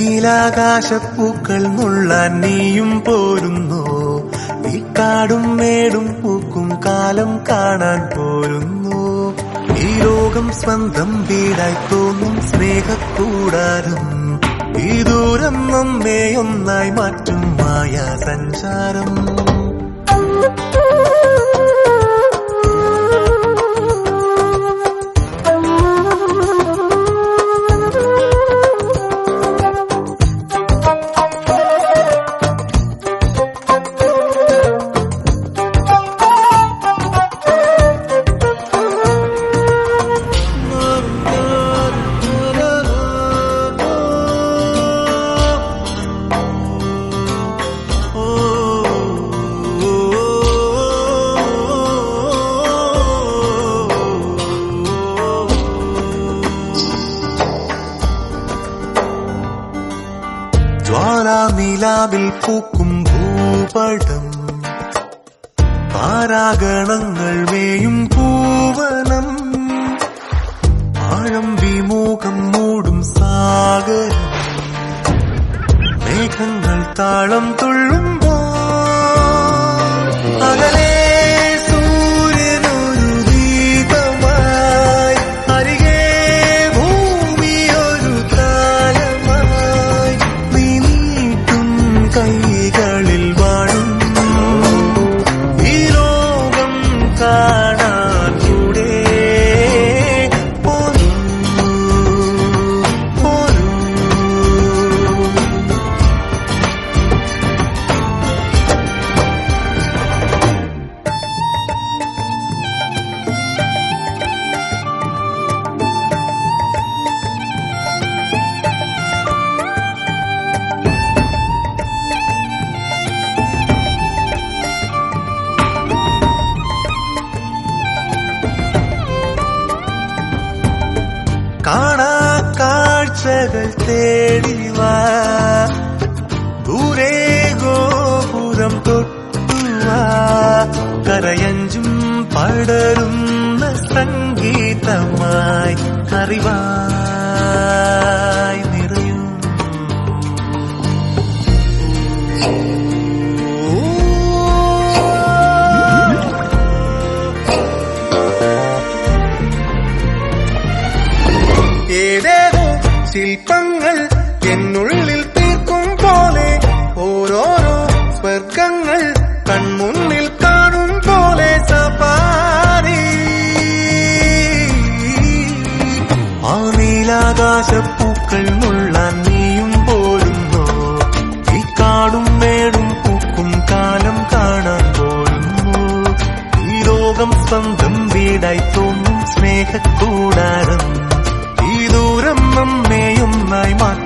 നീലാകാശപ്പൂക്കൾ നുള്ളാൻ നീയും പോരുന്നു. ഈ കാടും മേടും പൂക്കും കാലം കാണാൻ പോരുന്നു. ഈ ലോകം സ്വന്തം വീടായി തോന്നും സ്നേഹക്കൂടാരം. ഈ ദൂരം നമ്മെ ഒന്നായി മാറ്റും മായാ സഞ്ചാരം. ജ്വാലാനിലാവിൽ പൂക്കും ഭൂപടം, താരാഗണങ്ങൾ വേയും പൂവനം, ആഴം വിമോകം മൂടും സാഗരം, മേഘങ്ങൾ താളം തുള്ളുമ്പോൾ അകലെ സൂര്യനൊരു ദീപമായി, അരികെ ഭൂമിയൊരു താലമായി, നീ നീട്ടും കൈകളിൽ വാഴും ഈ ലോകം കാണാൻ കൂടെ പോരൂ. കാണാ കാഴ്ചകൾ തേടിവാ, ദൂരെ ഗോപുരം തൊട്ടുവാ, കരയഞ്ചും പടരുന്ന സംഗീതമായി അറിവായി നിറയും. ഏതേതോ ശില്പങ്ങൾ എന്നുള്ളിൽ തീർക്കും പോലെ, ഓരോരോ സ്വർഗങ്ങൾ കൺമുന്നിൽ കാണും പോലെ സഫാരി. ആ നീലാകാശപ്പൂക്കൾ നുള്ളാൻ നീയും പോരുന്നോ? ഈ കാടും മേടും പൂക്കും കാലം കാണാൻ പോരുന്നു. ഈ ലോകം സ്വന്തം വീടായി തോന്നും സ്നേഹക്കൂടാരം. ഈ ദൂരം നമ്മെ ഒന്നായി മാറ്റും